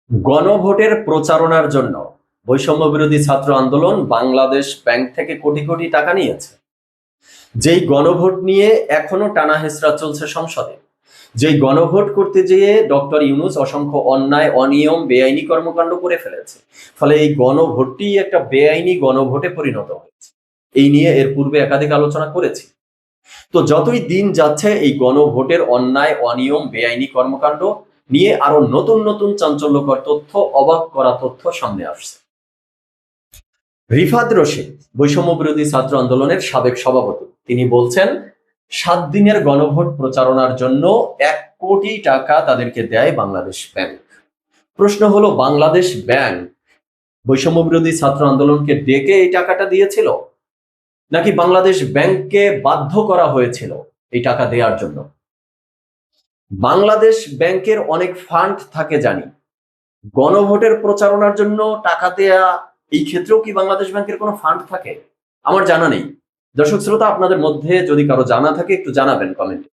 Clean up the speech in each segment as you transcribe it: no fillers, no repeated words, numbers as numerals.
গণভোটের প্রচারণার জন্য বৈষম্য বিরোধী ছাত্র আন্দোলন বাংলাদেশ ব্যাংক থেকে কোটি কোটি টাকা নিয়েছে। যেই গণভোট নিয়ে এখনো টানা হেঁচড়া চলছে সংসদে, যেই গণভোট করতে যেয়ে ডক্টর ইউনূস অসংখ্য অন্যায়, অনিয়ম, বেআইনি কর্মকাণ্ড করে ফেলেছে। ফলে এই গণভোটটি একটা বেআইনি গণভোটে পরিণত হয়েছে। এই নিয়ে এর পূর্বে একাধিক আলোচনা করেছি। তো যতই দিন যাচ্ছে এই গণভোটের অন্যায়, অনিয়ম, বেআইনি কর্মকাণ্ড নিয়ে আরো নতুন নতুন চাঞ্চল্যকর তথ্য, অবাক করা তথ্য সামনে আসছে। রিফাত রশিদ, বৈষম্য বিরোধী ছাত্র আন্দোলনের সাবেক সভাপতি, তিনি বলছেন 7 দিনের গণভোট প্রচারণার জন্য 1 কোটি টাকা তাদেরকে দেয় বাংলাদেশ ব্যাংক। প্রশ্ন হলো, বাংলাদেশ ব্যাংক বৈষম্য বিরোধী ছাত্র আন্দোলনকে ডেকে এই টাকাটা দিয়েছিল, নাকি বাংলাদেশ ব্যাংককে বাধ্য করা হয়েছিল এই টাকা দেওয়ার জন্য? বাংলাদেশ ব্যাংকের অনেক ফান্ড থাকে জানি, গণভোটের প্রচারণার জন্য টাকা দেয়া এই ক্ষেত্রেও কি বাংলাদেশ ব্যাংকের কোনো ফান্ড থাকে? আমার জানা নেই। দর্শক শ্রোতা, আপনাদের মধ্যে যদি কারো জানা থাকে একটু জানাবেন কমেন্টে,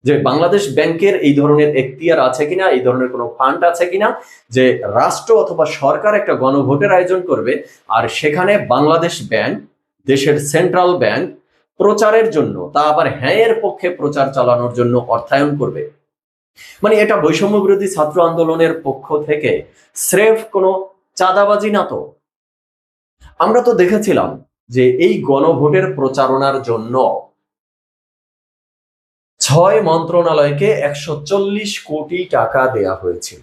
যে বাংলাদেশ ব্যাংকের এই ধরনের এখতিয়ার আছে কিনা, এই ধরনের কোনো ফান্ড আছে কিনা, যে রাষ্ট্র অথবা সরকার একটা গণভোটের আয়োজন করবে আর সেখানে বাংলাদেশ ব্যাংক, দেশের সেন্ট্রাল ব্যাংক, প্রচারের জন্য, তা আবার হ্যাঁ এর পক্ষে প্রচার চালানোর জন্য অর্থায়ন করবে। মানে এটা বৈষম্য বিরোধী ছাত্র আন্দোলনের পক্ষ থেকে স্রেফ কোনো চাঁদাবাজি না তো? আমরা তো দেখেছিলাম যে এই গণভোটের প্রচারণার জন্য 6 মন্ত্রণালয়কে 140 কোটি টাকা দেয়া হয়েছিল।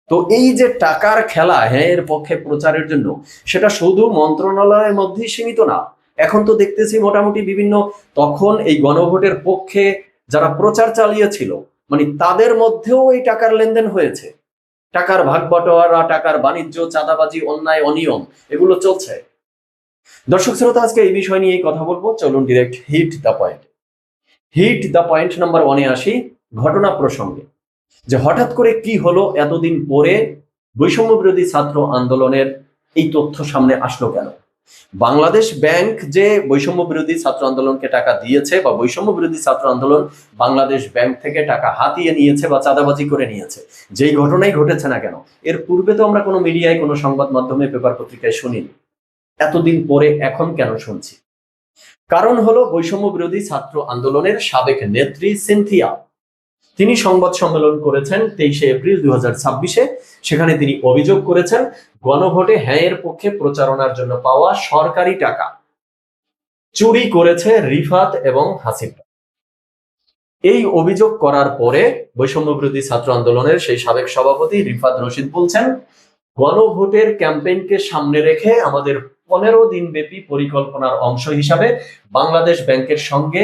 তো এই যে টাকার খেলা হ্যাঁ এর পক্ষে প্রচারের জন্য, সেটা শুধু মন্ত্রণালয়ের মধ্যেই সীমিত না। এখন তো দেখতেছি মোটামুটি বিভিন্ন, তখন এই গণভোটের পক্ষে যারা প্রচার চালিয়েছিল, মানে তাদের মধ্যেও এই টাকার লেনদেন হয়েছে। টাকার ভাগ বটোয়ারা, টাকার বাণিজ্য, চাঁদাবাজি, অন্যায়, অনিয়ম এগুলো চলছে। দর্শক শ্রোতা, আজকে এই বিষয় নিয়ে কথা বলবো। চলুন direct hit the point. Hit the point number 1-এ আসি, ঘটনা প্রসঙ্গে। যে হঠাৎ করে কি হলো, এতদিন পরে বৈষম্য বিরোধী ছাত্র আন্দোলনের এই তথ্য সামনে আসলো কেন? বাংলাদেশ ব্যাংক যে বৈষম্য বিরোধী ছাত্র আন্দোলনকে টাকা দিয়েছে, বা বৈষম্য বিরোধী ছাত্র আন্দোলন বাংলাদেশ ব্যাংক থেকে টাকা হাতিয়ে নিয়েছে বা চাঁদাবাজি করে নিয়েছে, যেই ঘটনাই ঘটেছে না কেন, এর পূর্বে তো আমরা কোনো মিডিয়ায়, কোনো সংবাদ মাধ্যমে, পেপার পত্রিকায় শুনিনি। এতদিন পরে এখন কেন শুনছি? কারণ হলো, বৈষম্য বিরোধী ছাত্র আন্দোলনের সাবেক নেত্রী সিনথিয়া, তিনি সংবাদ সম্মেলন করেছেন 23শে এপ্রিল 2026-এ। সেখানে তিনি অভিযোগ করেছেন গণভোটে হ্যাঁ এর পক্ষে প্রচারণার জন্য পাওয়া সরকারি টাকা চুরি করেছে রিফাত এবং হাসিনা। এই অভিযোগ করার পরে বৈষম্য বিরোধী ছাত্র আন্দোলনের সেই সাবেক সভাপতি রিফাত রশিদ বলছেন, গণভোটের ক্যাম্পেইনকে সামনে রেখে আমাদের 15 দিন ব্যাপী পরিকল্পনার অংশ হিসাবে বাংলাদেশ ব্যাংকের সঙ্গে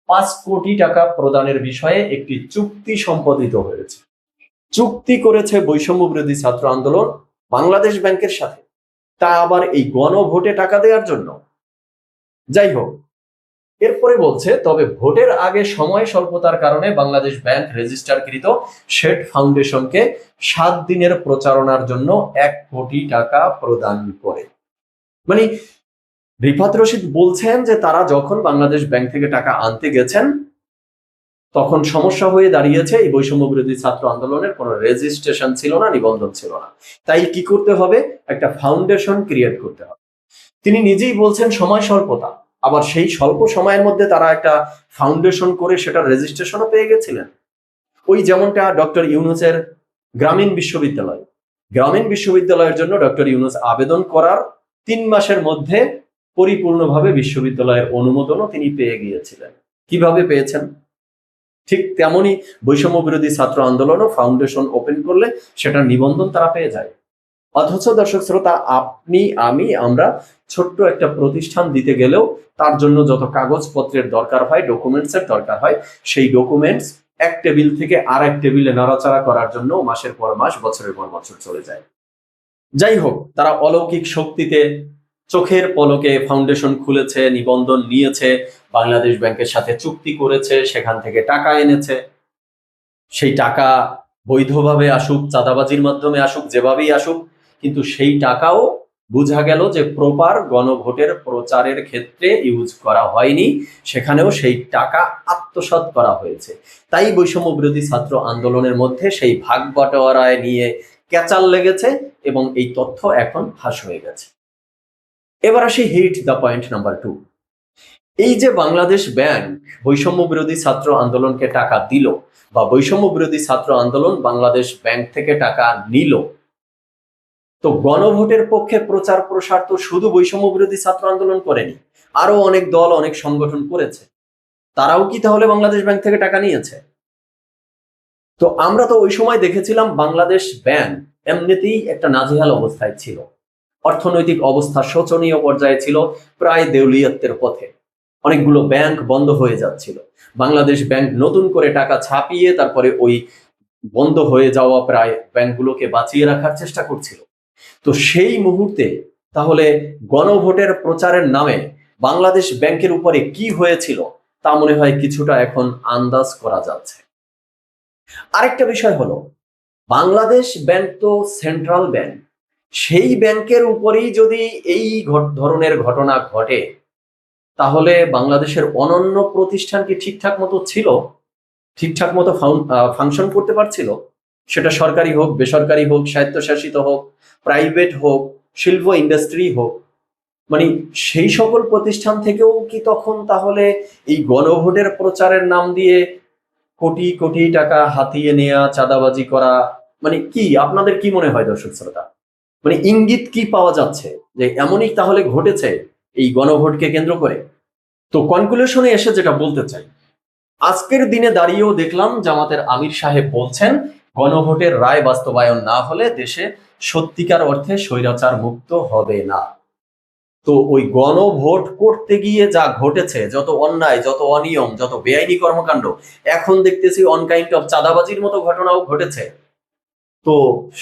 5 কোটি টাকা প্রদানের বিষয়ে একটি চুক্তি সম্পাদিত হয়েছে। চুক্তি করেছে বৈষম্য বিরোধী ছাত্র আন্দোলন বাংলাদেশ ব্যাংকের সাথে, তা আবার এই গণভোটে টাকা দেওয়ার জন্য। যাই হোক, এরপরে বলছে, তবে ভোটের আগে সময় স্বল্পতার কারণে বাংলাদেশ ব্যাংক রেজিস্টারকৃত শেঠ ফাউন্ডেশনকে 7 দিনের প্রচারণার জন্য 1 কোটি টাকা প্রদান করে। মানে রিফাত রশিদ বলছেন যে তারা যখন বাংলাদেশ ব্যাংক থেকে টাকা আনতে গেছেন, তখন সমস্যা হয়ে দাঁড়িয়েছে এই বৈষম্য বিরোধী ছাত্র আন্দোলনের কোনো রেজিস্ট্রেশন ছিল না, নিবন্ধন ছিল না। তাই কি করতে হবে? একটা ফাউন্ডেশন ক্রিয়েট করতে হবে। তিনি নিজেই বলছেন সময় স্বল্পতা, আবার সেই স্বল্প সময়ের মধ্যে তারা একটা ফাউন্ডেশন করে সেটার রেজিস্ট্রেশনও পেয়ে গেছিলেন। ওই যেমনটা ডক্টর ইউনূসের গ্রামীণ বিশ্ববিদ্যালয়, গ্রামীণ বিশ্ববিদ্যালয়ের জন্য ডক্টর ইউনূস আবেদন করার 3 মাসের মধ্যে পরিপূর্ণভাবে বিশ্ববিদ্যালয়ের অনুমোদনও তিনি পেয়ে গিয়েছিলেন। কিভাবে পেয়েছেন? ঠিক তেমনি বৈষম্য বিরোধী ছাত্র আন্দোলনও ফাউন্ডেশন ওপেন করলে সেটার নিবন্ধন তারা পেয়ে যায়। অথচ দর্শক শ্রোতা, আপনি, আমি, আমরা ছোট্ট একটা প্রতিষ্ঠান দিতে গেলেও তার জন্য যত কাগজপত্রের দরকার হয়, ডকুমেন্টসের দরকার হয়, সেই ডকুমেন্টস এক টেবিল থেকে আর এক টেবিলে নাড়াচাড়া করার জন্য মাসের পর মাস, বছরের পর বছর চলে যায়। যাই হোক, তারা অলৌকিক শক্তিতে চোখের পলকে ফাউন্ডেশন খুলেছে, নিবন্ধন নিয়েছে, বাংলাদেশ ব্যাংকের সাথে চুক্তি করেছে, সেখান থেকে টাকা এনেছে। সেই টাকা বৈধভাবে আসুক, চাঁদাবাজির মাধ্যমে আসুক, যেভাবেই আসুক, কিন্তু সেই টাকাও বোঝা গেল যে প্রপার গণভোটের প্রচারের ক্ষেত্রে ইউজ করা হয়নি, সেখানেও সেই টাকা আত্মসাৎ করা হয়েছে। তাই বৈষম্য বিরোধী ছাত্র আন্দোলনের মধ্যে সেই ভাগ বাটোয়ারায় নিয়ে ক্যাচাল লেগেছে এবং এই তথ্য এখন ফাঁস হয়ে গেছে। এবার আসি হিট দ্য পয়েন্ট নাম্বার 2। এই যে বাংলাদেশ ব্যাংক বৈষম্য বিরোধী ছাত্র আন্দোলনকে টাকা দিল, বা বৈষম্য বিরোধী ছাত্র আন্দোলন বাংলাদেশ ব্যাংক থেকে টাকা নিল, তো গণভোটের পক্ষে প্রচার প্রসার তো শুধু বৈষম্য বিরোধী ছাত্র আন্দোলন করেনি, আরো অনেক দল অনেক সংগঠন করেছে। তারাও কি তাহলে বাংলাদেশ ব্যাংক থেকে টাকা নিয়েছে? তো আমরা তো ওই সময় দেখেছিলাম বাংলাদেশ ব্যাংক এমনিতেই একটা নাজেহাল অবস্থায় ছিল, অর্থনৈতিক অবস্থা শোচনীয় পর্যায়ে ছিল, প্রায় দেউলিয়ত্বের পথে। অনেকগুলো ব্যাংক বন্ধ হয়ে যাচ্ছিল। বাংলাদেশ ব্যাংক নতুন করে টাকা ছাপিয়ে তারপরে ওই বন্ধ হয়ে যাওয়া প্রায় ব্যাংকগুলোকে বাঁচিয়ে রাখার চেষ্টা করছিল। তো সেই মুহূর্তে তাহলে গণভোটের প্রচারের নামে বাংলাদেশ ব্যাংকের উপরে কি হয়েছিল তা মনে হয় কিছুটা এখন আন্দাজ করা যাচ্ছে। আরেকটা বিষয় হলো, বাংলাদেশ ব্যাংক তো সেন্ট্রাল ব্যাংক, সেই ব্যাংকের উপরেই যদি এই ধরনের ঘটনা ঘটে, তাহলে বাংলাদেশের অনন্য প্রতিষ্ঠান কি ঠিকঠাক মতো ছিল, ঠিকঠাক মতো ফাংশন করতে পারছিল? সেটা সরকারি হোক, বেসরকারি হোক, স্বায়ত্তশাসিত হোক, প্রাইভেট হোক, শিল্প ইন্ডাস্ট্রি হোক, মানে সেই সকল প্রতিষ্ঠান থেকেও কি তখন তাহলে এই গণভোটের প্রচারের নাম দিয়ে কোটি কোটি টাকা হাতিয়ে নেওয়া, চাঁদাবাজি করা, মানে কি আপনাদের কি মনে হয় দর্শক শ্রোতা? মানে ইঙ্গিত কি পাওয়া যাচ্ছে যে এমনই তাহলে ঘটেছে এই গণভোটকে কেন্দ্র করে? তো কনক্লুশনে এসে যেটা বলতে চাই, আজকের দিনে দাঁড়িয়েও দেখলাম জামাতের আমির সাহেব বলছেন গণভোটের রায় বাস্তবায়ন না হলে দেশে সত্যিকার অর্থে স্বৈরাচার মুক্ত হবে না। তো ওই গণভোট করতে গিয়ে যা ঘটেছে, যত অন্যায়, যত অনিয়ম, যত বেআইনি কর্মকাণ্ড, এখন দেখতেছি অনকাইন্ড অফ চাঁদাবাজির মতো ঘটনাও ঘটেছে, তো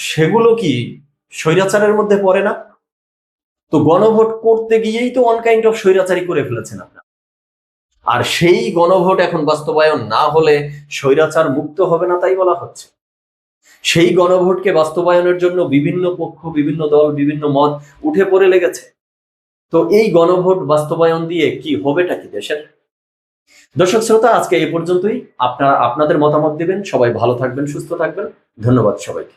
সেগুলো কি স্বৈরাচারের মধ্যে পড়ে না? তো গণভোট করতে গিয়েই তো অনকাইন্ড অফ স্বৈরাচারী করে ফেলেছেন আপনারা। আর সেই গণভোট এখন বাস্তবায়ন না হলে স্বৈরাচার মুক্ত হবে না তাই বলা হচ্ছে। সেই গণভোটকে বাস্তবায়নের জন্য বিভিন্ন পক্ষ, বিভিন্ন দল, বিভিন্ন মত উঠে পড়ে লেগেছে। তো এই গণভোট বাস্তবায়ন দিয়ে কি হবেটা কি দেশের? দর্শক শ্রোতা, আজকে এই পর্যন্তই। আপনারা আপনাদের মতামত দিবেন। সবাই ভালো থাকবেন, সুস্থ থাকবেন। ধন্যবাদ সবাইকে।